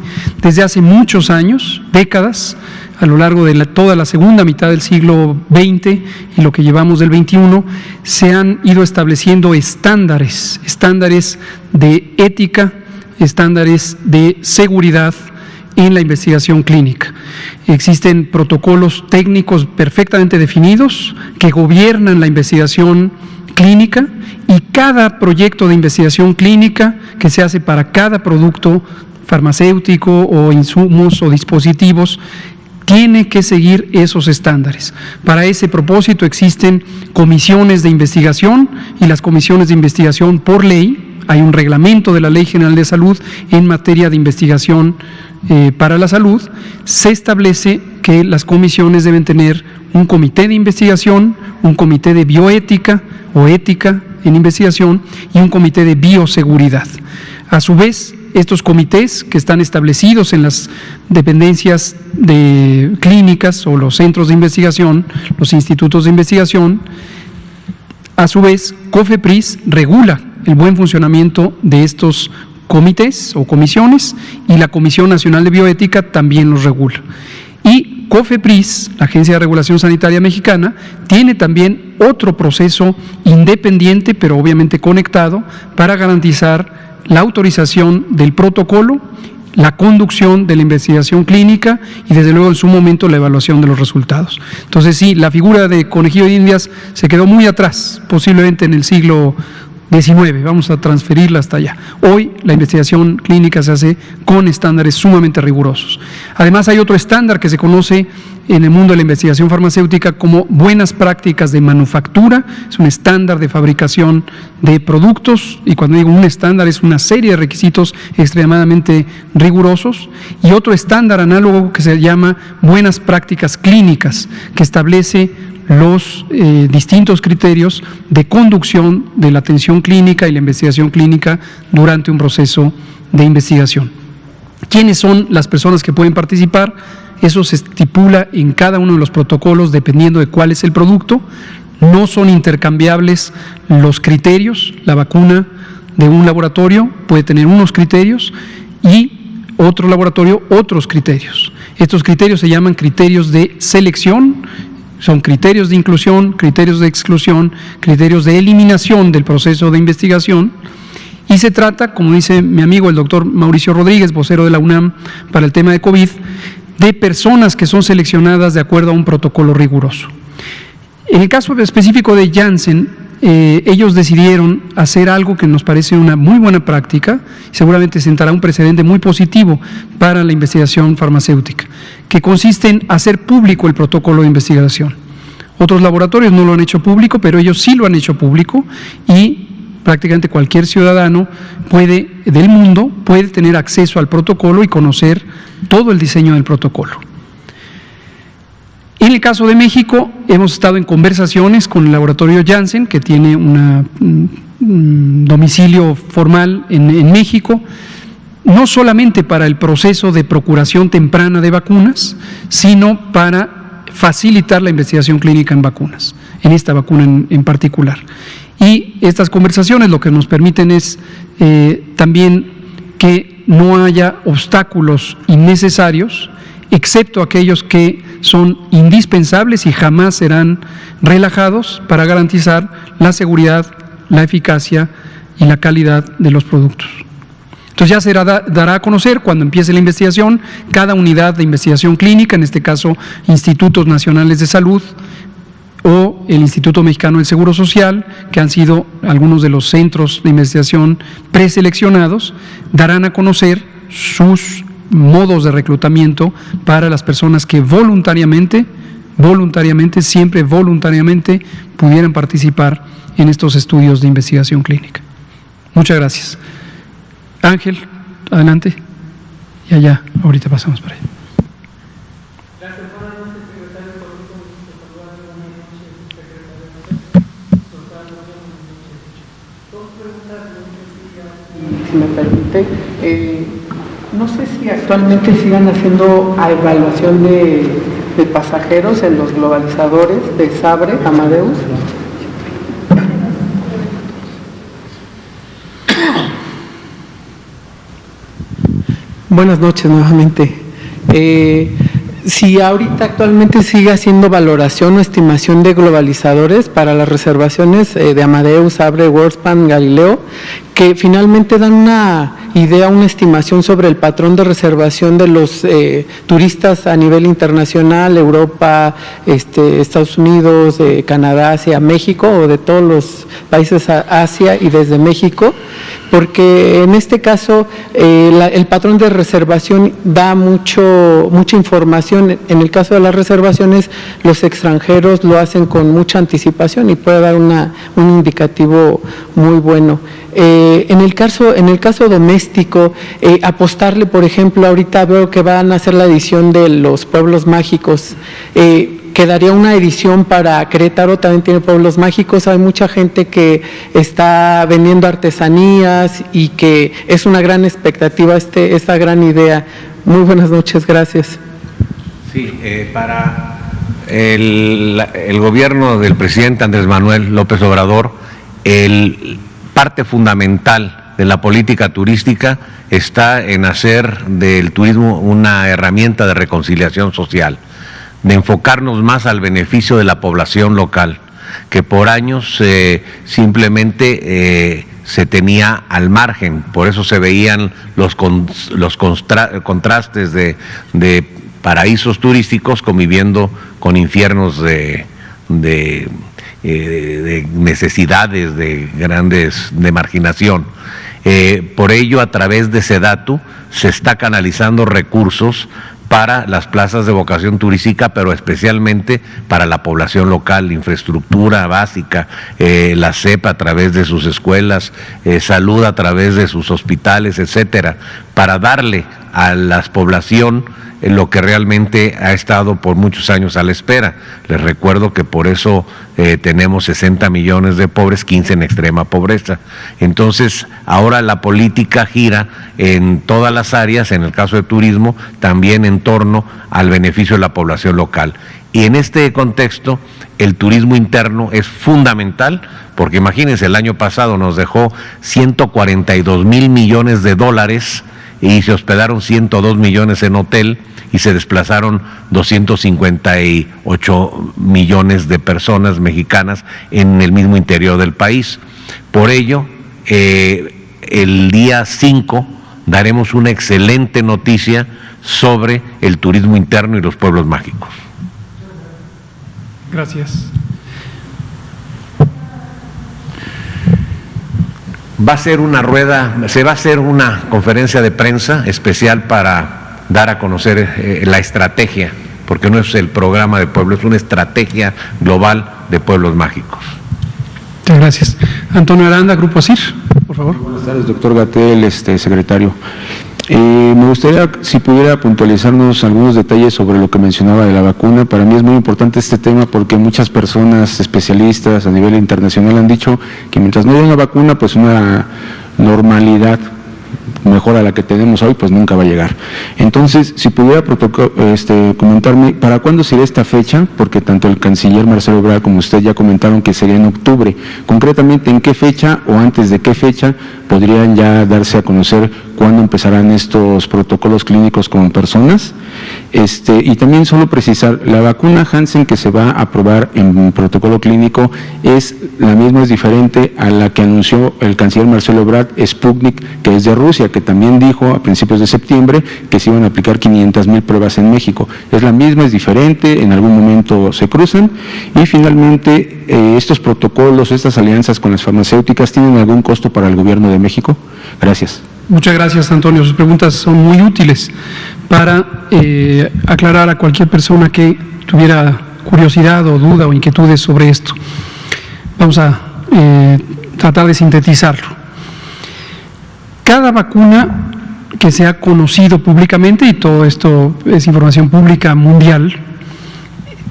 Desde hace muchos años, décadas, a lo largo de toda la segunda mitad del siglo XX y lo que llevamos del XXI, se han ido estableciendo estándares de ética, estándares de seguridad en la investigación clínica. Existen protocolos técnicos perfectamente definidos que gobiernan la investigación clínica, y cada proyecto de investigación clínica que se hace para cada producto farmacéutico o insumos o dispositivos tiene que seguir esos estándares. Para ese propósito existen comisiones de investigación, y las comisiones de investigación por ley, hay un reglamento de la Ley General de Salud en materia de investigación para la salud, se establece que las comisiones deben tener un comité de investigación, un comité de bioética o ética en investigación y un comité de bioseguridad. A su vez, estos comités que están establecidos en las dependencias de clínicas o los centros de investigación, los institutos de investigación, a su vez, COFEPRIS regula el buen funcionamiento de estos comités o comisiones, y la Comisión Nacional de Bioética también los regula. Y COFEPRIS, la Agencia de Regulación Sanitaria Mexicana, tiene también otro proceso independiente, pero obviamente conectado, para garantizar la autorización del protocolo, la conducción de la investigación clínica y desde luego en su momento la evaluación de los resultados. Entonces sí, la figura de conejillo de Indias se quedó muy atrás, posiblemente en el siglo XIX, vamos a transferirla hasta allá. Hoy la investigación clínica se hace con estándares sumamente rigurosos. Además hay otro estándar que se conoce en el mundo de la investigación farmacéutica como buenas prácticas de manufactura, es un estándar de fabricación de productos, y cuando digo un estándar es una serie de requisitos extremadamente rigurosos, y otro estándar análogo que se llama buenas prácticas clínicas, que establece los distintos criterios de conducción de la atención clínica y la investigación clínica durante un proceso de investigación. ¿Quiénes son las personas que pueden participar? Eso se estipula en cada uno de los protocolos dependiendo de cuál es el producto. No son intercambiables los criterios. La vacuna de un laboratorio puede tener unos criterios y otro laboratorio otros criterios. Estos criterios se llaman criterios de selección. Son criterios de inclusión, criterios de exclusión, criterios de eliminación del proceso de investigación, y se trata, como dice mi amigo el doctor Mauricio Rodríguez, vocero de la UNAM para el tema de COVID, de personas que son seleccionadas de acuerdo a un protocolo riguroso. En el caso específico de Janssen, ellos decidieron hacer algo que nos parece una muy buena práctica, seguramente sentará un precedente muy positivo para la investigación farmacéutica, que consiste en hacer público el protocolo de investigación. Otros laboratorios no lo han hecho público, pero ellos sí lo han hecho público, y prácticamente cualquier ciudadano del mundo puede tener acceso al protocolo y conocer todo el diseño del protocolo. En el caso de México, hemos estado en conversaciones con el laboratorio Janssen, que tiene un domicilio formal en México, no solamente para el proceso de procuración temprana de vacunas, sino para facilitar la investigación clínica en vacunas, en esta vacuna en particular. Y estas conversaciones lo que nos permiten es también que no haya obstáculos innecesarios, excepto aquellos que son indispensables y jamás serán relajados para garantizar la seguridad, la eficacia y la calidad de los productos. Entonces ya se dará a conocer cuando empiece la investigación cada unidad de investigación clínica, en este caso Institutos Nacionales de Salud o el Instituto Mexicano del Seguro Social, que han sido algunos de los centros de investigación preseleccionados, darán a conocer sus modos de reclutamiento para las personas que voluntariamente, siempre voluntariamente, pudieran participar en estos estudios de investigación clínica. Muchas gracias. Ángel, adelante. Y allá, ahorita pasamos por ahí. Gracias, buenas noches, secretario. Dos preguntas, si me permite. No sé si actualmente sigan haciendo evaluación de pasajeros en los globalizadores de Sabre, Amadeus. Buenas noches nuevamente. Si ahorita actualmente sigue haciendo valoración o estimación de globalizadores para las reservaciones de Amadeus, Abre, WorldSpan, Galileo, que finalmente dan una idea, una estimación sobre el patrón de reservación de los turistas a nivel internacional, Europa, Estados Unidos, Canadá, Asia, México, o de todos los países Asia y desde México, porque en este caso el patrón de reservación da mucha información. En el caso de las reservaciones, los extranjeros lo hacen con mucha anticipación y puede dar un indicativo muy bueno. En el caso doméstico, apostarle, por ejemplo, ahorita veo que van a hacer la edición de los pueblos mágicos. Quedaría una edición para Querétaro, también tiene pueblos mágicos. Hay mucha gente que está vendiendo artesanías y que es una gran expectativa esta gran idea. Muy buenas noches, gracias. Sí, para el gobierno del presidente Andrés Manuel López Obrador, parte fundamental de la política turística está en hacer del turismo una herramienta de reconciliación social, de enfocarnos más al beneficio de la población local, que por años simplemente se tenía al margen. Por eso se veían los contrastes de paraísos turísticos conviviendo con infiernos de necesidades, de marginación. Por ello, a través de SEDATU se está canalizando recursos para las plazas de vocación turística, pero especialmente para la población local, infraestructura básica, la SEP a través de sus escuelas, salud a través de sus hospitales, etcétera, para darle a la población lo que realmente ha estado por muchos años a la espera. Les recuerdo que por eso tenemos 60 millones de pobres, 15 en extrema pobreza. Entonces, ahora la política gira en todas las áreas, en el caso de turismo, también en torno al beneficio de la población local. Y en este contexto, el turismo interno es fundamental, porque imagínense, el año pasado nos dejó 142,000 millones de dólares y se hospedaron 102 millones en hotel y se desplazaron 258 millones de personas mexicanas en el mismo interior del país. Por ello, el día 5 daremos una excelente noticia sobre el turismo interno y los pueblos mágicos. Gracias. Se va a hacer una conferencia de prensa especial para dar a conocer la estrategia, porque no es el programa de pueblo, es una estrategia global de pueblos mágicos. Muchas gracias. Antonio Aranda, Grupo ASIR, por favor. Buenas tardes, doctor Gatell, secretario. Me gustaría, si pudiera puntualizarnos algunos detalles sobre lo que mencionaba de la vacuna. Para mí es muy importante este tema porque muchas personas, especialistas a nivel internacional, han dicho que mientras no haya una vacuna, pues una normalidad mejor a la que tenemos hoy, pues nunca va a llegar. Entonces, si pudiera comentarme, ¿para cuándo sería esta fecha? Porque tanto el canciller Marcelo Ebrard como usted ya comentaron que sería en octubre. Concretamente, ¿en qué fecha o antes de qué fecha podrían ya darse a conocer cuándo empezarán estos protocolos clínicos con personas? Y también solo precisar, la vacuna Janssen que se va a aprobar en protocolo clínico es la misma, es diferente a la que anunció el canciller Marcelo Ebrard, Sputnik, que es de Rusia, que también dijo a principios de septiembre que se iban a aplicar 500,000 pruebas en México. ¿Es la misma, es diferente, en algún momento se cruzan? Y finalmente, estos protocolos, estas alianzas con las farmacéuticas, ¿tienen algún costo para el gobierno de México? Gracias. Muchas gracias, Antonio. Sus preguntas son muy útiles para aclarar a cualquier persona que tuviera curiosidad o duda o inquietudes sobre esto. Vamos a tratar de sintetizarlo. Cada vacuna que se ha conocido públicamente, y todo esto es información pública mundial,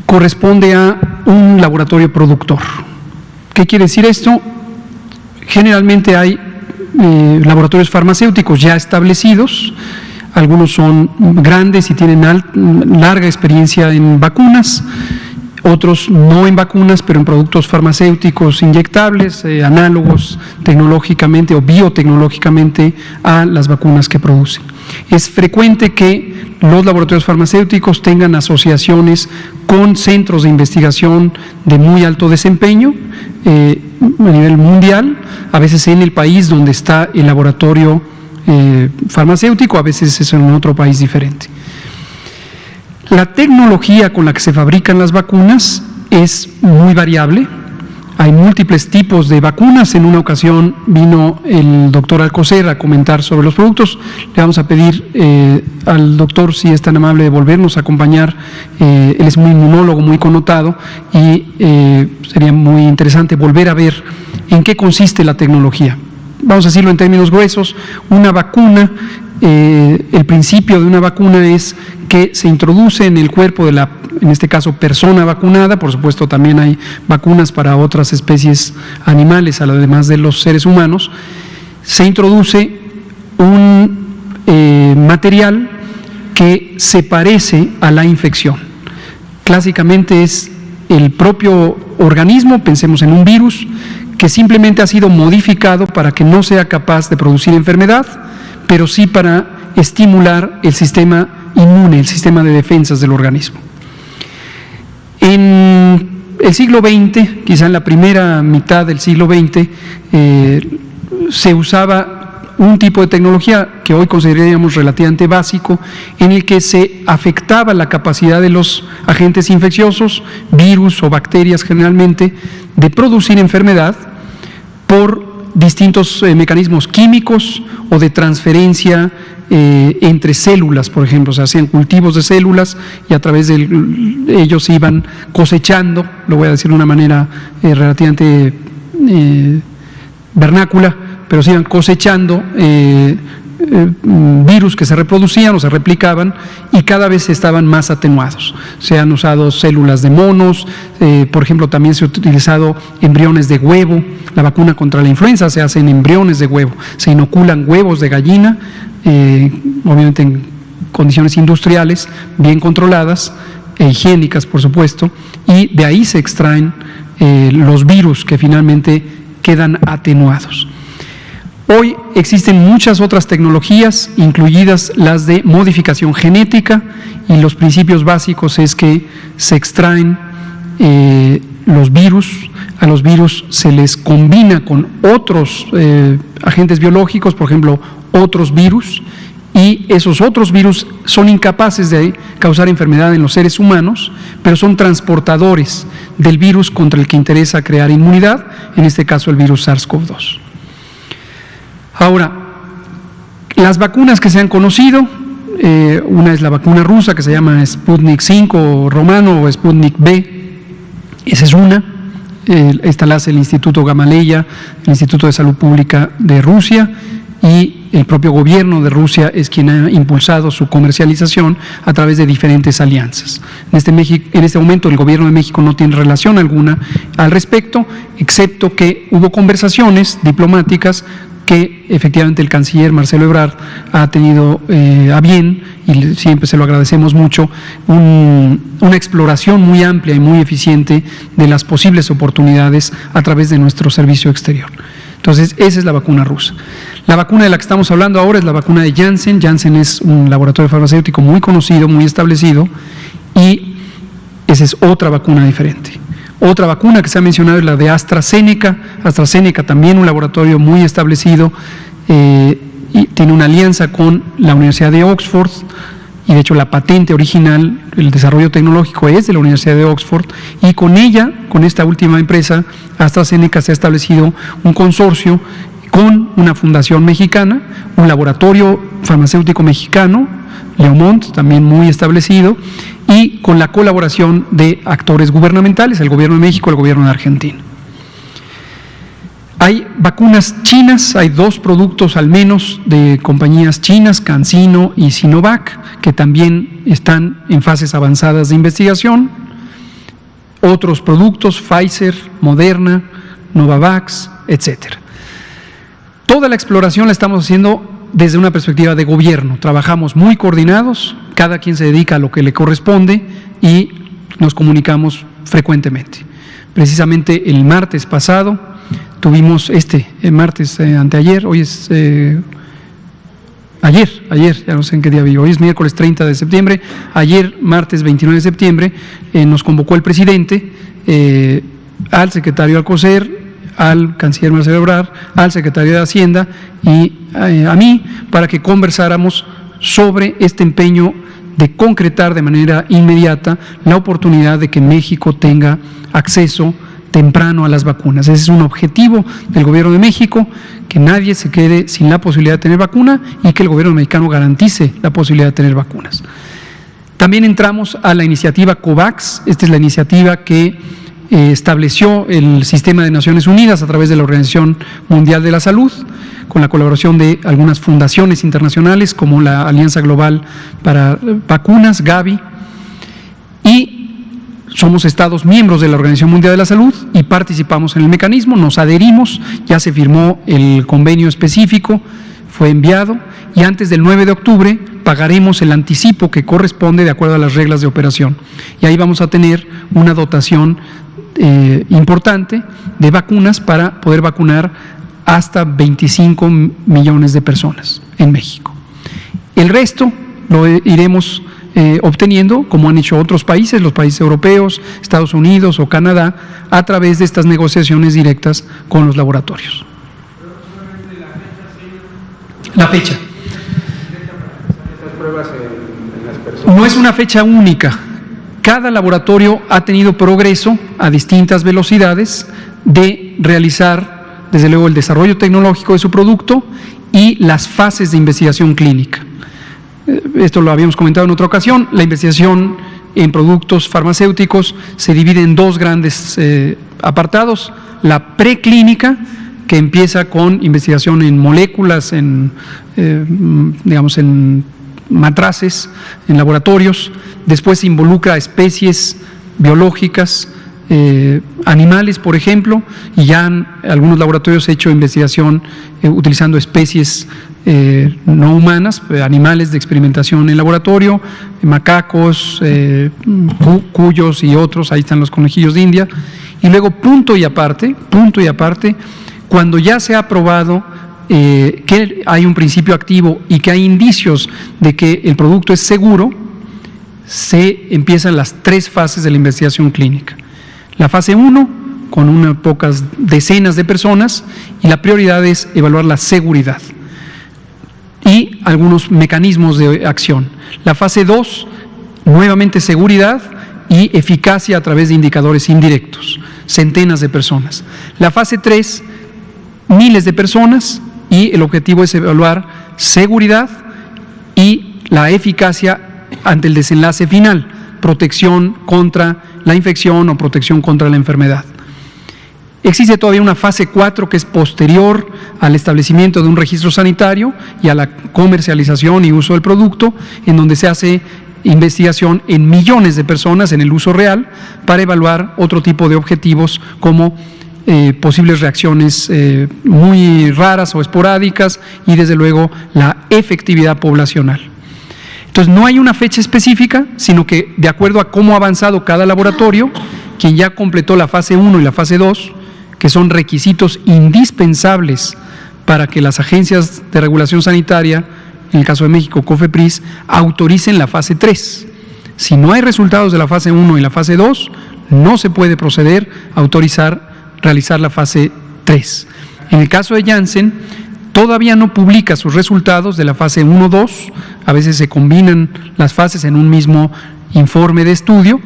corresponde a un laboratorio productor. ¿Qué quiere decir esto? Generalmente hay laboratorios farmacéuticos ya establecidos, algunos son grandes y tienen larga experiencia en vacunas, otros no en vacunas, pero en productos farmacéuticos inyectables, análogos tecnológicamente o biotecnológicamente a las vacunas que producen. Es frecuente que los laboratorios farmacéuticos tengan asociaciones con centros de investigación de muy alto desempeño a nivel mundial, a veces en el país donde está el laboratorio farmacéutico, a veces es en otro país diferente. La tecnología con la que se fabrican las vacunas es muy variable. Hay múltiples tipos de vacunas. En una ocasión vino el doctor Alcocer a comentar sobre los productos. Le vamos a pedir al doctor si es tan amable de volvernos a acompañar. Él es un inmunólogo muy connotado y sería muy interesante volver a ver en qué consiste la tecnología. Vamos a decirlo en términos gruesos, una vacuna, el principio de una vacuna es que se introduce en el cuerpo de la, en este caso, persona vacunada. Por supuesto, también hay vacunas para otras especies animales, además de los seres humanos. Se introduce un material que se parece a la infección. Clásicamente es el propio organismo, pensemos en un virus, que simplemente ha sido modificado para que no sea capaz de producir enfermedad, pero sí para estimular el sistema inmune, el sistema de defensas del organismo. En el siglo XX, quizá en la primera mitad del siglo XX, se usaba un tipo de tecnología que hoy consideraríamos relativamente básico, en el que se afectaba la capacidad de los agentes infecciosos, virus o bacterias generalmente, de producir enfermedad por distintos mecanismos químicos o de transferencia entre células, por ejemplo. Se hacían cultivos de células y a través de ellos se iban cosechando, lo voy a decir de una manera relativamente vernácula, pero se iban cosechando virus que se reproducían o se replicaban y cada vez estaban más atenuados. Se han usado células de monos, por ejemplo, también se ha utilizado embriones de huevo. La vacuna contra la influenza se hace en embriones de huevo, se inoculan huevos de gallina, obviamente en condiciones industriales, bien controladas e higiénicas, por supuesto, y de ahí se extraen los virus que finalmente quedan atenuados. Hoy existen muchas otras tecnologías, incluidas las de modificación genética, y los principios básicos es que se extraen los virus, a los virus se les combina con otros agentes biológicos, por ejemplo, otros virus, y esos otros virus son incapaces de causar enfermedad en los seres humanos, pero son transportadores del virus contra el que interesa crear inmunidad, en este caso el virus SARS-CoV-2. Ahora, las vacunas que se han conocido, una es la vacuna rusa que se llama Sputnik 5 romano o Sputnik B, esa es una. Esta la hace el Instituto Gamaleya, el Instituto de Salud Pública de Rusia, y el propio gobierno de Rusia es quien ha impulsado su comercialización a través de diferentes alianzas. En este momento el gobierno de México no tiene relación alguna al respecto, excepto que hubo conversaciones diplomáticas que efectivamente el canciller Marcelo Ebrard ha tenido a bien, y siempre se lo agradecemos mucho, una exploración muy amplia y muy eficiente de las posibles oportunidades a través de nuestro servicio exterior. Entonces, esa es la vacuna rusa. La vacuna de la que estamos hablando ahora es la vacuna de Janssen. Janssen es un laboratorio farmacéutico muy conocido, muy establecido, y esa es otra vacuna diferente. Otra vacuna que se ha mencionado es la de AstraZeneca. AstraZeneca también un laboratorio muy establecido y tiene una alianza con la Universidad de Oxford, y de hecho la patente original, el desarrollo tecnológico es de la Universidad de Oxford, y con ella, con esta última empresa, AstraZeneca, se ha establecido un consorcio con una fundación mexicana, un laboratorio farmacéutico mexicano, Leomont, también muy establecido, y con la colaboración de actores gubernamentales, el gobierno de México, el gobierno de Argentina. Hay vacunas chinas, hay 2 productos al menos de compañías chinas, CanSino y Sinovac, que también están en fases avanzadas de investigación. Otros productos, Pfizer, Moderna, Novavax, etcétera. Toda la exploración la estamos haciendo desde una perspectiva de gobierno. Trabajamos muy coordinados, cada quien se dedica a lo que le corresponde y nos comunicamos frecuentemente. Precisamente el martes pasado tuvimos martes anteayer, hoy es ayer, ya no sé en qué día vivo, hoy es miércoles 30 de septiembre, ayer martes 29 de septiembre nos convocó el presidente, al secretario Alcocer, al canciller Marcelo Ebrard, al secretario de Hacienda y a mí para que conversáramos sobre este empeño de concretar de manera inmediata la oportunidad de que México tenga acceso temprano a las vacunas. Ese es un objetivo del Gobierno de México, que nadie se quede sin la posibilidad de tener vacuna y que el Gobierno mexicano garantice la posibilidad de tener vacunas. También entramos a la iniciativa COVAX. Esta es la iniciativa que estableció el Sistema de Naciones Unidas a través de la Organización Mundial de la Salud, con la colaboración de algunas fundaciones internacionales como la Alianza Global para Vacunas, Gavi, y somos Estados miembros de la Organización Mundial de la Salud y participamos en el mecanismo, nos adherimos, ya se firmó el convenio específico, fue enviado y antes del 9 de octubre pagaremos el anticipo que corresponde de acuerdo a las reglas de operación. Y ahí vamos a tener una dotación importante de vacunas para poder vacunar hasta 25 millones de personas en México. El resto lo iremos obteniendo, como han hecho otros países, los países europeos, Estados Unidos o Canadá, a través de estas negociaciones directas con los laboratorios. La fecha. No es una fecha única. Cada laboratorio ha tenido progreso a distintas velocidades de realizar, desde luego, el desarrollo tecnológico de su producto y las fases de investigación clínica. Esto lo habíamos comentado en otra ocasión. La investigación en productos farmacéuticos se divide en dos grandes apartados. La preclínica, que empieza con investigación en moléculas, en matraces, en laboratorios. Después se involucra a especies biológicas, animales, por ejemplo, y ya algunos laboratorios han hecho investigación utilizando especies no humanas, animales de experimentación en laboratorio, macacos, cuyos y otros, ahí están los conejillos de India. Y luego, punto y aparte, cuando ya se ha probado que hay un principio activo y que hay indicios de que el producto es seguro, se empiezan las tres fases de la investigación clínica. La fase 1, con unas pocas decenas de personas, y la prioridad es evaluar la seguridad y algunos mecanismos de acción. La fase 2, nuevamente seguridad y eficacia a través de indicadores indirectos, centenas de personas. La fase 3, miles de personas, y el objetivo es evaluar seguridad y la eficacia ante el desenlace final, protección contra la infección o protección contra la enfermedad. Existe todavía una fase 4 que es posterior al establecimiento de un registro sanitario y a la comercialización y uso del producto, en donde se hace investigación en millones de personas en el uso real para evaluar otro tipo de objetivos como posibles reacciones muy raras o esporádicas y desde luego la efectividad poblacional. Entonces no hay una fecha específica, sino que de acuerdo a cómo ha avanzado cada laboratorio, quien ya completó la fase 1 y la fase 2, que son requisitos indispensables para que las agencias de regulación sanitaria, en el caso de México, COFEPRIS, autoricen la fase 3. Si no hay resultados de la fase 1 y la fase 2, no se puede proceder a realizar la fase 3. En el caso de Janssen, todavía no publica sus resultados de la fase 1-2, a veces se combinan las fases en un mismo informe de estudio,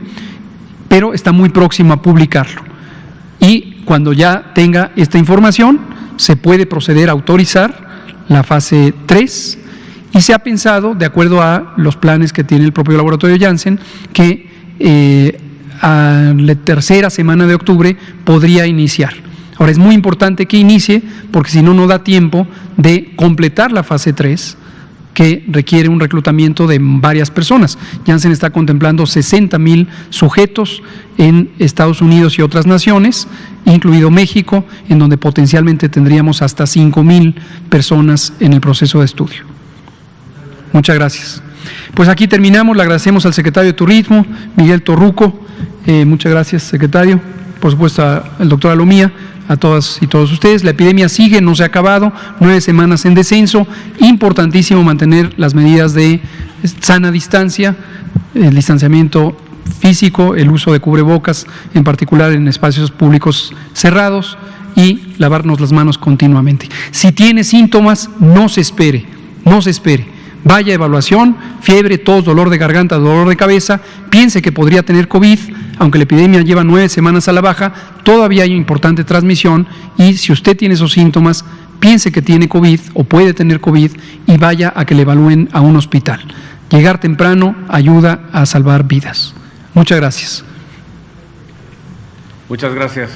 pero está muy próximo a publicarlo. Y cuando ya tenga esta información, se puede proceder a autorizar la fase 3 y se ha pensado, de acuerdo a los planes que tiene el propio laboratorio Janssen, que a la tercera semana de octubre podría iniciar. Ahora, es muy importante que inicie porque si no, no da tiempo de completar la fase 3, que requiere un reclutamiento de varias personas. Janssen está contemplando 60,000 sujetos en Estados Unidos y otras naciones, incluido México, en donde potencialmente tendríamos hasta 5,000 personas en el proceso de estudio. Muchas gracias. Pues aquí terminamos. Le agradecemos al secretario de Turismo, Miguel Torruco, Muchas gracias, secretario. Por supuesto, al doctor Alomía, a todas y todos ustedes. La epidemia sigue, no se ha acabado, 9 semanas en descenso. Importantísimo mantener las medidas de sana distancia, el distanciamiento físico, el uso de cubrebocas, en particular en espacios públicos cerrados, y lavarnos las manos continuamente. Si tiene síntomas, no se espere, no se espere. Vaya a evaluación, fiebre, tos, dolor de garganta, dolor de cabeza, piense que podría tener COVID, aunque la epidemia lleva 9 semanas a la baja, todavía hay importante transmisión, y si usted tiene esos síntomas, piense que tiene COVID o puede tener COVID y vaya a que le evalúen a un hospital. Llegar temprano ayuda a salvar vidas. Muchas gracias. Muchas gracias.